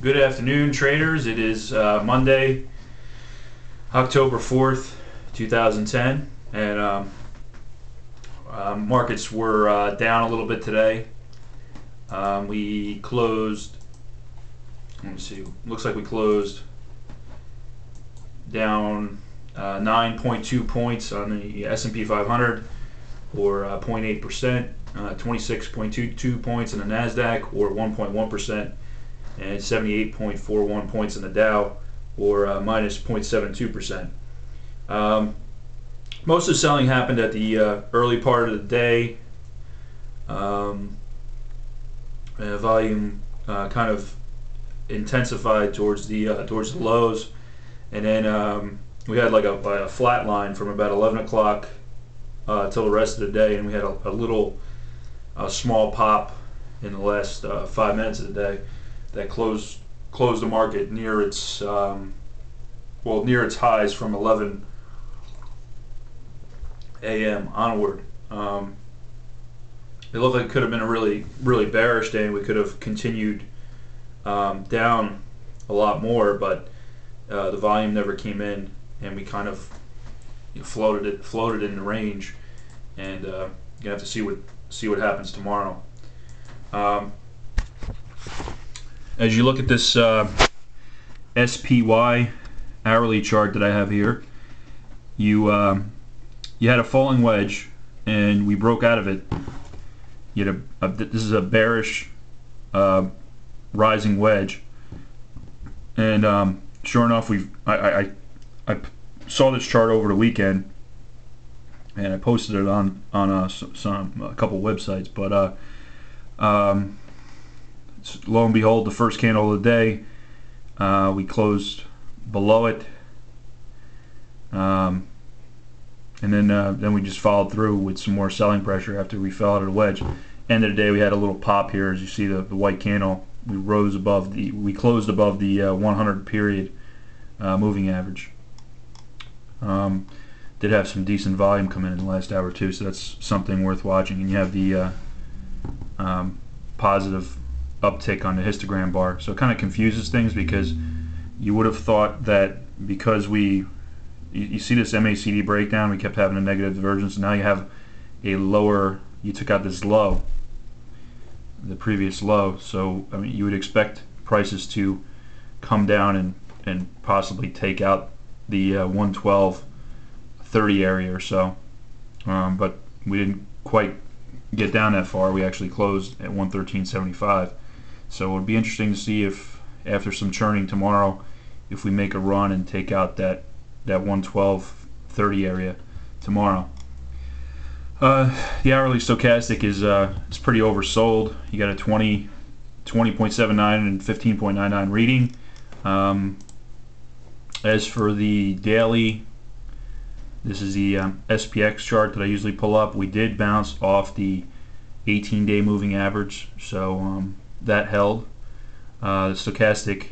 Good afternoon, traders. It is Monday, October 4th, 2010, and markets were down a little bit today. We closed, let me see, looks like we closed down 9.2 points on the S&P 500, or 0.8%, 26.22 points in the NASDAQ, or 1.1%, and 78.41 points in the Dow, or minus 0.72%. Most of the selling happened at the early part of the day. Volume kind of intensified towards the lows, and then we had like a flat line from about 11 o'clock till the rest of the day, and we had a small pop in the last 5 minutes of the day that closed the market near its near its highs from 11 a.m. onward. It looked like it could have been a really bearish day, and we could have continued down a lot more, but the volume never came in, and we kind of floated in the range, and you have to see what happens tomorrow. As you look at this SPY hourly chart that I have here, you had a falling wedge, and we broke out of it. You had this is a bearish rising wedge, and sure enough, I saw this chart over the weekend, and I posted it on a couple websites, but lo and behold, the first candle of the day, we closed below it, and then we just followed through with some more selling pressure after we fell out of the wedge. End of the day, we had a little pop here, as you see the white candle. We closed above the 100 period moving average. Did have some decent volume come in the last hour too, so that's something worth watching. And you have the positive uptick on the histogram bar, so it kind of confuses things, because you would have thought that because you see this MACD breakdown, we kept having a negative divergence, and now you have a lower, you took out this low, the previous low, so I mean you would expect prices to come down and possibly take out the 112.30 area or so, but we didn't quite get down that far. We actually closed at 113.75. So it would be interesting to see if, after some churning tomorrow, if we make a run and take out that 112.30 area tomorrow. The hourly stochastic is it's pretty oversold. You got a 20.79 and 15.99 reading. As for the daily, this is the SPX chart that I usually pull up. We did bounce off the 18-day moving average, so that held. The stochastic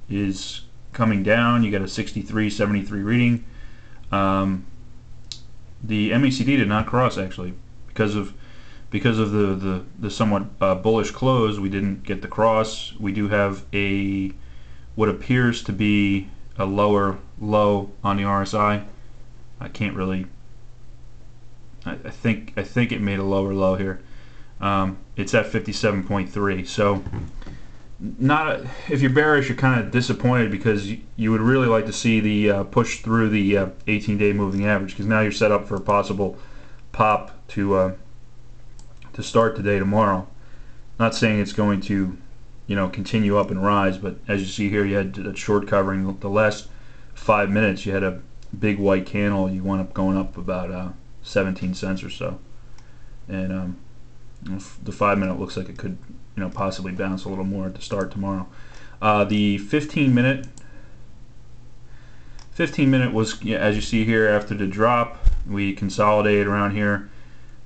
is coming down. You got a 63.73 reading. The MACD did not cross, actually, because of the somewhat bullish close. We didn't get the cross. We do have what appears to be a lower low on the RSI. I can't really. I think it made a lower low here. It's at 57.3. So, if you're bearish, you're kind of disappointed, because you would really like to see the push through the 18-day moving average, because now you're set up for a possible pop to start today, tomorrow. Not saying it's going to continue up and rise, but as you see here, you had a short covering. The last 5 minutes, you had a big white candle. You wound up going up about 17 cents or so, and the 5 minute looks like it could possibly bounce a little more at the start tomorrow. The 15 minute was, as you see here, after the drop, we consolidated around here.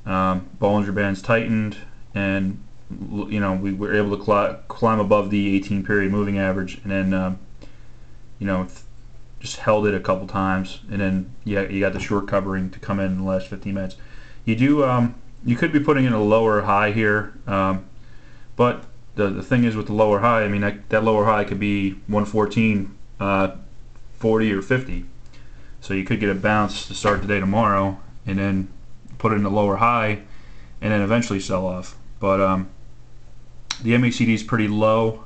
Bollinger Bands tightened, and we were able to climb above the 18 period moving average, and then just held it a couple times, and then you got the short covering to come in the last 15 minutes. You could be putting in a lower high here, but the thing is with the lower high, I mean that lower high could be 114, 40 or 50. So you could get a bounce to start the day tomorrow, and then put it in the lower high, and then eventually sell off. But the MACD is pretty low,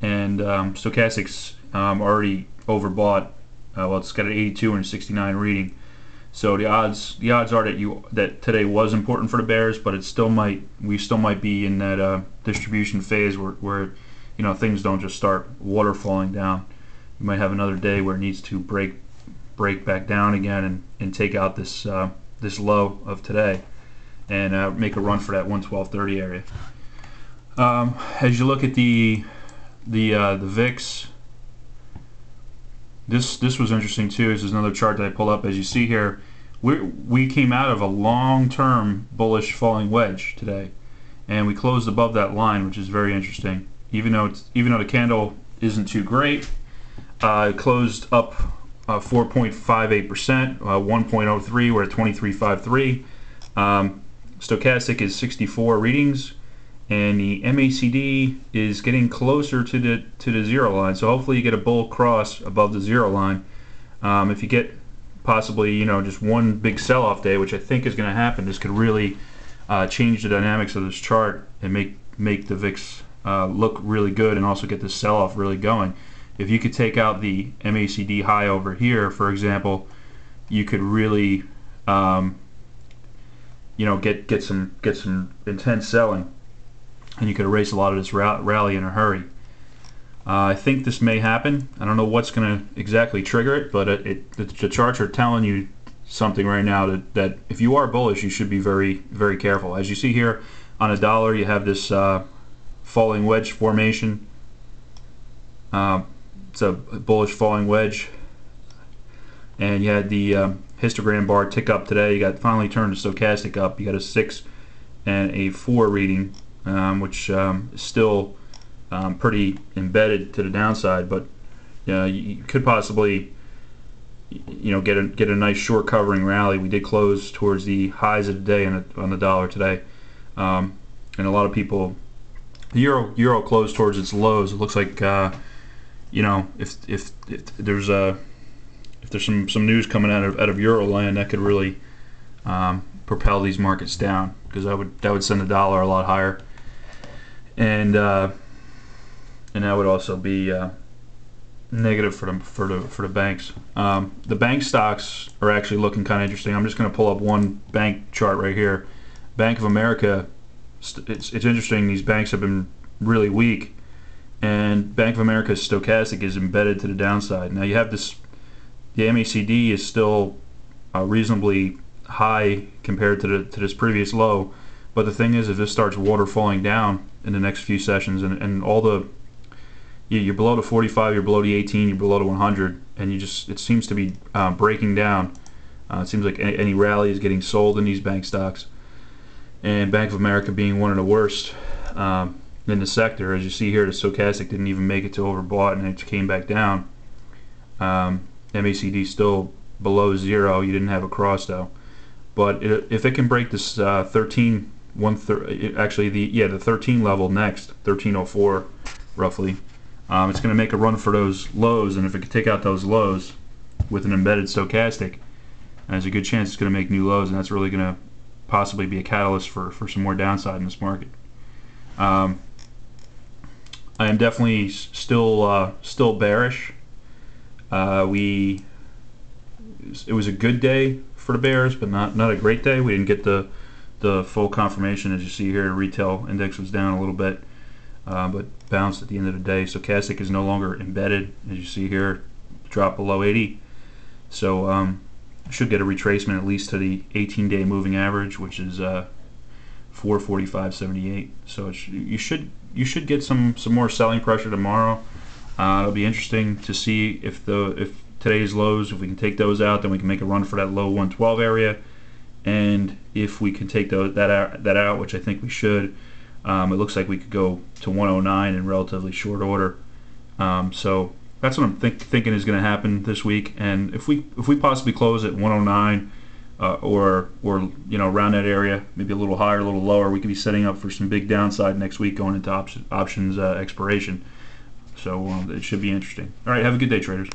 and stochastics already overbought. Well, it's got an 82 and a 69 reading. So the odds are that today was important for the bears, but we still might be in that distribution phase where things don't just start waterfalling down. You might have another day where it needs to break back down again and take out this low of today and make a run for that 112.30 area. As you look at the VIX, this was interesting too. This is another chart that I pulled up. As you see here, we came out of a long-term bullish falling wedge today, and we closed above that line, which is very interesting. Even though the candle isn't too great, it closed up 4.58%, 1.03. We're at 23.53. Stochastic is 64 readings, and the MACD is getting closer to the zero line. So hopefully you get a bull cross above the zero line. If you get possibly just one big sell-off day, which I think is going to happen, this could really change the dynamics of this chart and make the VIX look really good, and also get this sell-off really going. If you could take out the MACD high over here, for example, you could really get some intense selling, and you could erase a lot of this rally in a hurry. I think this may happen. I don't know what's going to exactly trigger it, but the charts are telling you something right now that if you are bullish, you should be very, very careful. As you see here on a dollar, you have this falling wedge formation. It's a bullish falling wedge, and you had the histogram bar tick up today. You got finally turned the stochastic up. You got a 6 and a 4 reading, which is still pretty embedded to the downside, but you could possibly get a nice short covering rally. We did close towards the highs of the day on the dollar today, and a lot of people, the euro closed towards its lows. It looks like if there's some news coming out of Euroland, that could really propel these markets down, because that would send the dollar a lot higher, and that would also be negative for the banks. The bank stocks are actually looking kind of interesting. I'm just going to pull up one bank chart right here. Bank of America. It's interesting. These banks have been really weak, and Bank of America's stochastic is embedded to the downside. Now you have this. The MACD is still reasonably high compared to this previous low, but the thing is, if this starts waterfalling down in the next few sessions, and all the you're below the 45, you're below the 18, you're below the 100, and it seems to be breaking down. It seems like any rally is getting sold in these bank stocks, and Bank of America being one of the worst in the sector. As you see here, the stochastic didn't even make it to overbought, and it came back down. MACD still below zero. You didn't have a cross though, but if it can break this 13 actually the 13 level next, 1304 roughly, it's going to make a run for those lows, and if it can take out those lows with an embedded stochastic, there's a good chance it's going to make new lows, and that's really going to possibly be a catalyst for some more downside in this market. I am definitely still bearish. It was a good day for the bears, but not a great day. We didn't get the full confirmation. As you see here, the retail index was down a little bit, but bounced at the end of the day. Stochastic is no longer embedded. As you see here, drop below 80. So should get a retracement at least to the 18-day moving average, which is 445.78. So you should get some more selling pressure tomorrow. It'll be interesting to see if today's lows, if we can take those out, then we can make a run for that low 112 area, and if we can take that out, which I think we should, it looks like we could go to 109 in relatively short order. So that's what I'm thinking is going to happen this week. And if we possibly close at 109, or around that area, maybe a little higher, a little lower. We could be setting up for some big downside next week going into options expiration. So it should be interesting. All right, have a good day, traders.